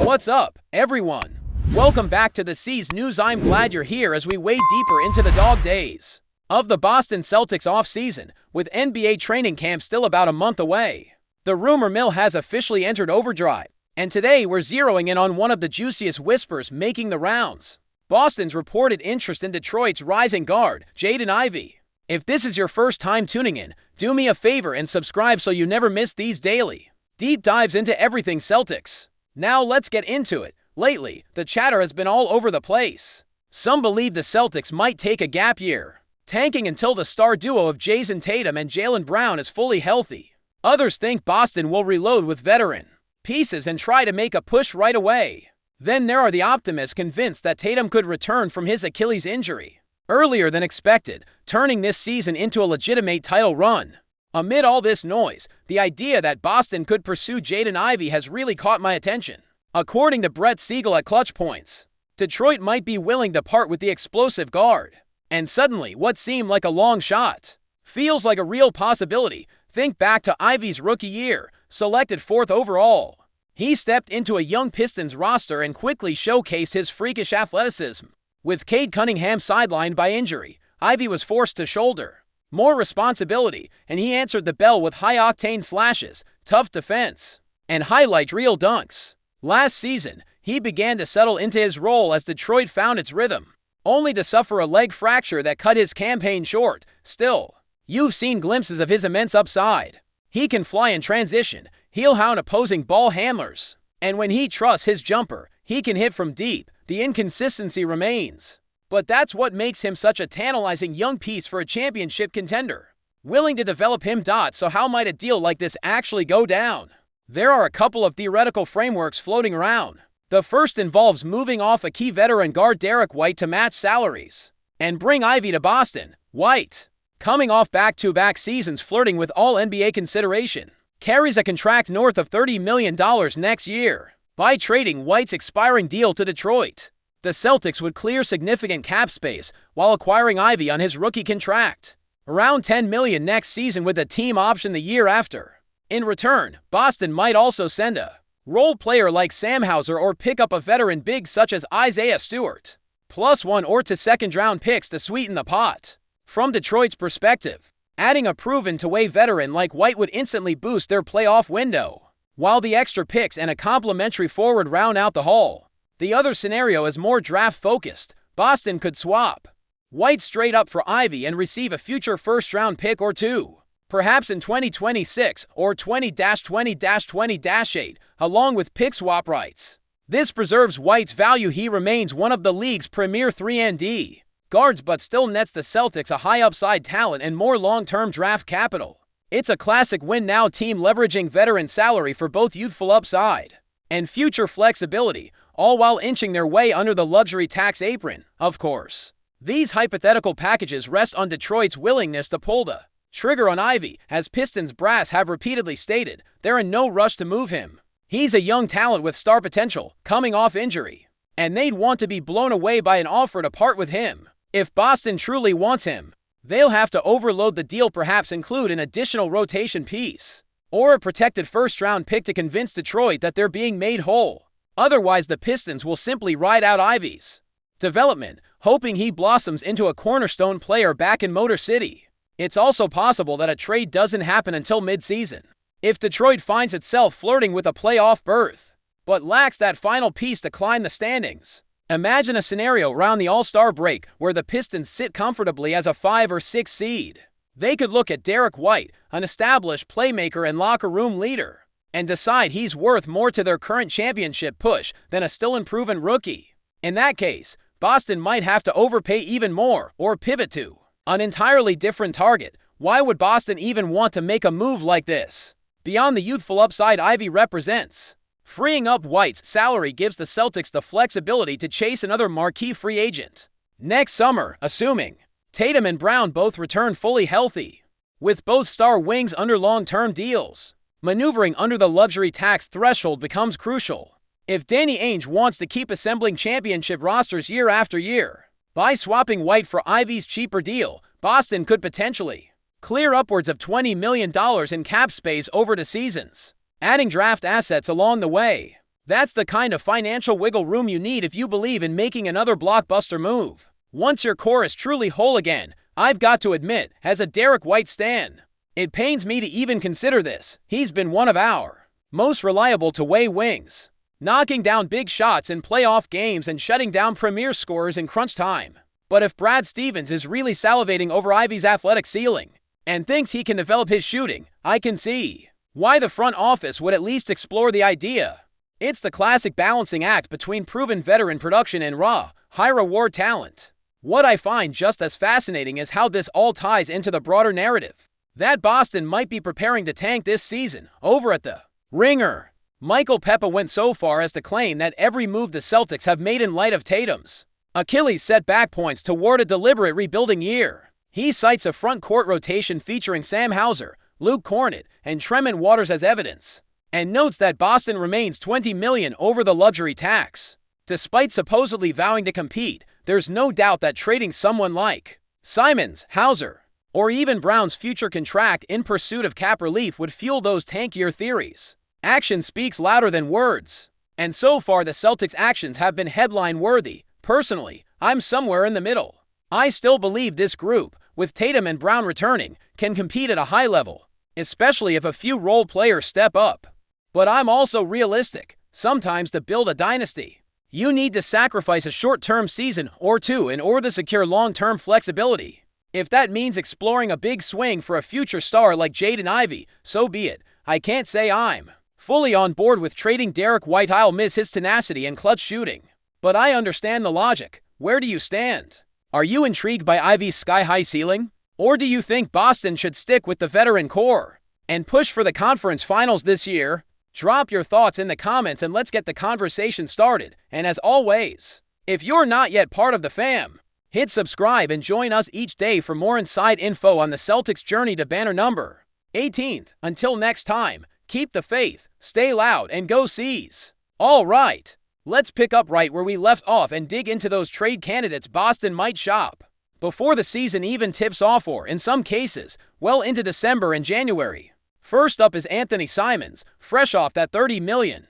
What's up, everyone? Welcome back to the C's News. I'm glad you're here as we wade deeper into the dog days of the Boston Celtics offseason, with NBA training camp still about a month away. The rumor mill has officially entered overdrive, and today we're zeroing in on one of the juiciest whispers making the rounds: Boston's reported interest in Detroit's rising guard, Jaden Ivey. If this is your first time tuning in, do me a favor and subscribe so you never miss these daily deep dives into everything Celtics. Now let's get into it. Lately, the chatter has been all over the place. Some believe the Celtics might take a gap year, tanking until the star duo of JAYSON Tatum and Jaylen Brown is fully healthy. Others think Boston will reload with veteran pieces and try to make a push right away. Then there are the optimists convinced that Tatum could return from his Achilles injury earlier than expected, turning this season into a legitimate title run. Amid all this noise, the idea that Boston could pursue Jaden Ivey has really caught my attention. According to Brett Siegel at Clutch Points, Detroit might be willing to part with the explosive guard. And suddenly, what seemed like a long shot feels like a real possibility. Think back to Ivey's rookie year, selected 4th overall. He stepped into a young Pistons roster and quickly showcased his freakish athleticism. With Cade Cunningham sidelined by injury, Ivey was forced to shoulder more responsibility, and he answered the bell with high-octane slashes, tough defense, and highlight reel dunks. Last season, he began to settle into his role as Detroit found its rhythm, only to suffer a leg fracture that cut his campaign short. Still, you've seen glimpses of his immense upside. He can fly in transition, heel hound opposing ball handlers, and when he trusts his jumper, he can hit from deep. The inconsistency remains, but that's what makes him such a tantalizing young piece for a championship contender. Willing to develop him. So how might a deal like this actually go down? There are a couple of theoretical frameworks floating around. The first involves moving off a key veteran guard Derek White to match salaries and bring Ivey to Boston. White, coming off back-to-back seasons flirting with All-NBA consideration, carries a contract north of $30 million next year. By trading White's expiring deal to Detroit, the Celtics would clear significant cap space while acquiring Ivey on his rookie contract, around $10 million next season with a team option the year after. In return, Boston might also send a role player like Sam Hauser or pick up a veteran big such as Isaiah Stewart, plus 1 or 2 second-round picks to sweeten the pot. From Detroit's perspective, adding a proven two-way veteran like White would instantly boost their playoff window, while the extra picks and a complimentary forward round out the haul. The other scenario is more draft-focused. Boston could swap White straight up for Ivey and receive a future first-round pick or 2, perhaps in 2026 or 20-20-20-8, along with pick swap rights. This preserves White's value. He remains one of the league's premier 3-and-D guards, but still nets the Celtics a high upside talent and more long-term draft capital. It's a classic win-now team leveraging veteran salary for both youthful upside and future flexibility, all while inching their way under the luxury tax apron, of course. These hypothetical packages rest on Detroit's willingness to pull the trigger on Ivey. As Pistons brass have repeatedly stated, they're in no rush to move him. He's a young talent with star potential, coming off injury, and they'd want to be blown away by an offer to part with him. If Boston truly wants him, they'll have to overload the deal, perhaps include an additional rotation piece or a protected first-round pick to convince Detroit that they're being made whole. Otherwise, the Pistons will simply ride out Ivey's development, hoping he blossoms into a cornerstone player back in Motor City. It's also possible that a trade doesn't happen until mid-season, if Detroit finds itself flirting with a playoff berth, but lacks that final piece to climb the standings. Imagine a scenario around the All-Star break where the Pistons sit comfortably as a 5 or 6 seed. They could look at Derek White, an established playmaker and locker room leader, and decide he's worth more to their current championship push than a still unproven rookie. In that case, Boston might have to overpay even more or pivot to an entirely different target. Why would Boston even want to make a move like this? Beyond the youthful upside Ivey represents, freeing up White's salary gives the Celtics the flexibility to chase another marquee free agent next summer, assuming Tatum and Brown both return fully healthy. With both star wings under long-term deals, maneuvering under the luxury tax threshold becomes crucial. If Danny Ainge wants to keep assembling championship rosters year after year, by swapping White for Ivey's cheaper deal, Boston could potentially clear upwards of $20 million in cap space over the seasons, adding draft assets along the way. That's the kind of financial wiggle room you need if you believe in making another blockbuster move. Once your core is truly whole again, I've got to admit, as a Derek White stan, it pains me to even consider this. He's been one of our most reliable two-way wings, knocking down big shots in playoff games and shutting down premier scorers in crunch time. But if Brad Stevens is really salivating over Ivy's athletic ceiling and thinks he can develop his shooting, I can see why the front office would at least explore the idea. It's the classic balancing act between proven veteran production and raw, high-reward talent. What I find just as fascinating is how this all ties into the broader narrative that Boston might be preparing to tank this season. Over at the Ringer, Michael Peppa went so far as to claim that every move the Celtics have made in light of Tatum's Achilles setback points toward a deliberate rebuilding year. He cites a front court rotation featuring Sam Hauser, Luke Cornett, and Tremont Waters as evidence, and notes that Boston remains $20 million over the luxury tax. Despite supposedly vowing to compete, there's no doubt that trading someone like Simons, Hauser, or even Brown's future contract in pursuit of cap relief would fuel those tankier theories. Action speaks louder than words, and so far the Celtics' actions have been headline-worthy. Personally, I'm somewhere in the middle. I still believe this group, with Tatum and Brown returning, can compete at a high level, especially if a few role players step up. But I'm also realistic. Sometimes to build a dynasty, you need to sacrifice a short-term season or two in order to secure long-term flexibility. If that means exploring a big swing for a future star like Jaden Ivey, so be it. I can't say I'm fully on board with trading Derek White. I'll miss his tenacity and clutch shooting, but I understand the logic. Where do you stand? Are you intrigued by Ivy's sky-high ceiling? Or do you think Boston should stick with the veteran core and push for the conference finals this year? Drop your thoughts in the comments and let's get the conversation started. And as always, if you're not yet part of the fam, hit subscribe and join us each day for more inside info on the Celtics' journey to banner number 18th. Until next time, keep the faith, stay loud, and go C's. All right, let's pick up right where we left off and dig into those trade candidates Boston might shop before the season even tips off, or in some cases, well into December and January. First up is Anthony Simons, fresh off that $30 million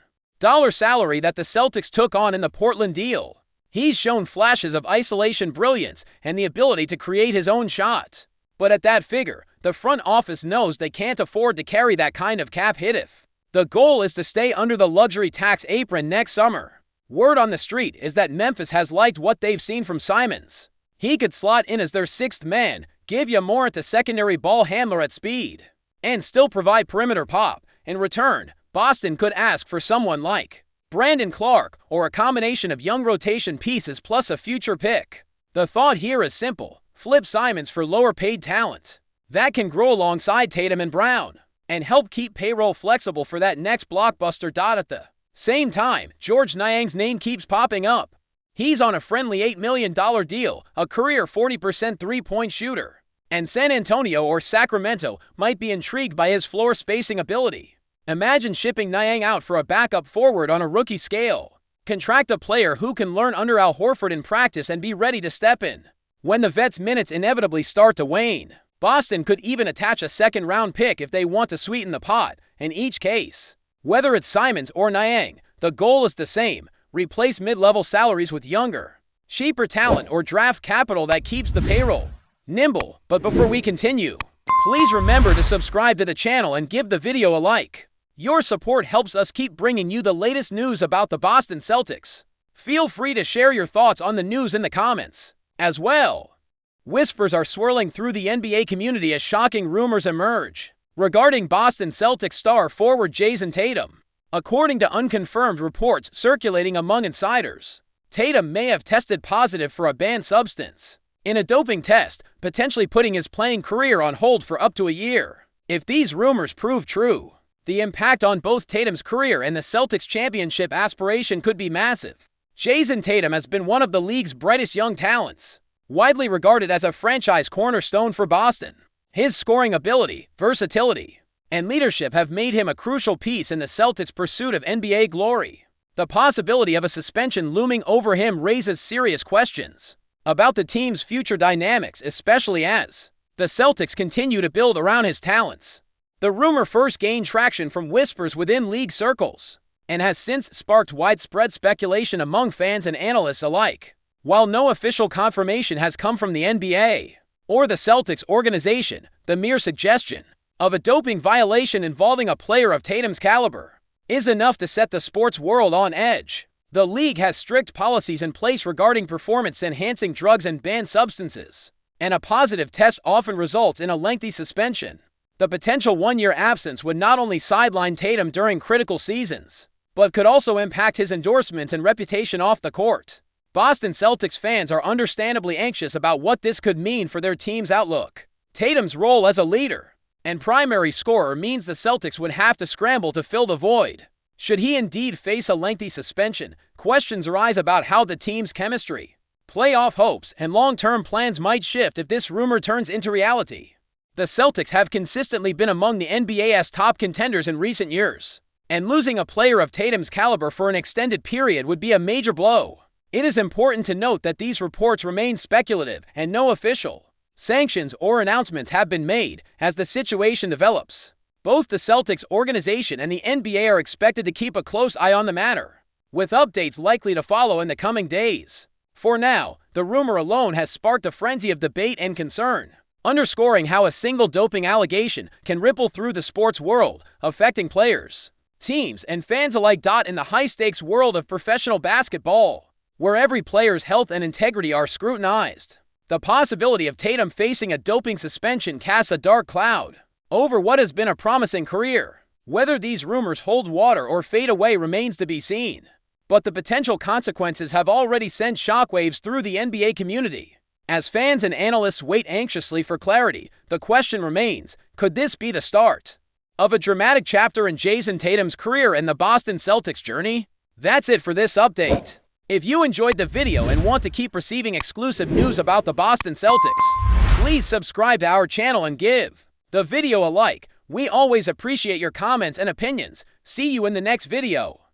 salary that the Celtics took on in the Portland deal. He's shown flashes of isolation brilliance and the ability to create his own shot. But at that figure, the front office knows they can't afford to carry that kind of cap hit if the goal is to stay under the luxury tax apron next summer. Word on the street is that Memphis has liked what they've seen from Simons. He could slot in as their sixth man, give you more into secondary ball handler at speed, and still provide perimeter pop. In return, Boston could ask for someone like Brandon Clark or a combination of young rotation pieces plus a future pick. The thought here is simple. Flip Simons for lower-paid talent that can grow alongside Tatum and Brown and help keep payroll flexible for that next blockbuster. At the same time, George Niang's name keeps popping up. He's on a friendly $8 million deal, a career 40% three-point shooter, and San Antonio or Sacramento might be intrigued by his floor spacing ability. Imagine shipping Niang out for a backup forward on a rookie scale. Contract a player who can learn under Al Horford in practice and be ready to step in when the vet's minutes inevitably start to wane. Boston could even attach a second-round pick if they want to sweeten the pot. In each case, whether it's Simons or Niang, the goal is the same: replace mid-level salaries with younger, cheaper talent or draft capital that keeps the payroll nimble. But before we continue, please remember to subscribe to the channel and give the video a like. Your support helps us keep bringing you the latest news about the Boston Celtics. Feel free to share your thoughts on the news in the comments as well. Whispers are swirling through the NBA community as shocking rumors emerge regarding Boston Celtics star forward Jayson Tatum. According to unconfirmed reports circulating among insiders, Tatum may have tested positive for a banned substance in a doping test, potentially putting his playing career on hold for up to a year. If these rumors prove true, the impact on both Tatum's career and the Celtics' championship aspiration could be massive. Jayson Tatum has been one of the league's brightest young talents, widely regarded as a franchise cornerstone for Boston. His scoring ability, versatility, and leadership have made him a crucial piece in the Celtics' pursuit of NBA glory. The possibility of a suspension looming over him raises serious questions about the team's future dynamics, especially as the Celtics continue to build around his talents. The rumor first gained traction from whispers within league circles, and has since sparked widespread speculation among fans and analysts alike. While no official confirmation has come from the NBA or the Celtics organization, the mere suggestion of a doping violation involving a player of Tatum's caliber is enough to set the sports world on edge. The league has strict policies in place regarding performance-enhancing drugs and banned substances, and a positive test often results in a lengthy suspension. The potential one-year absence would not only sideline Tatum during critical seasons, but could also impact his endorsements and reputation off the court. Boston Celtics fans are understandably anxious about what this could mean for their team's outlook. Tatum's role as a leader and primary scorer means the Celtics would have to scramble to fill the void. Should he indeed face a lengthy suspension, questions arise about how the team's chemistry, playoff hopes, and long-term plans might shift if this rumor turns into reality. The Celtics have consistently been among the NBA's top contenders in recent years, and losing a player of Tatum's caliber for an extended period would be a major blow. It is important to note that these reports remain speculative and no official sanctions or announcements have been made as the situation develops. Both the Celtics organization and the NBA are expected to keep a close eye on the matter, with updates likely to follow in the coming days. For now, the rumor alone has sparked a frenzy of debate and concern, underscoring how a single doping allegation can ripple through the sports world, affecting players, teams, and fans alike. In the high-stakes world of professional basketball, where every player's health and integrity are scrutinized, the possibility of Tatum facing a doping suspension casts a dark cloud over what has been a promising career. Whether these rumors hold water or fade away remains to be seen, but the potential consequences have already sent shockwaves through the NBA community. As fans and analysts wait anxiously for clarity, the question remains, could this be the start of a dramatic chapter in Jayson Tatum's career and the Boston Celtics journey? That's it for this update. If you enjoyed the video and want to keep receiving exclusive news about the Boston Celtics, please subscribe to our channel and give the video a like. We always appreciate your comments and opinions. See you in the next video.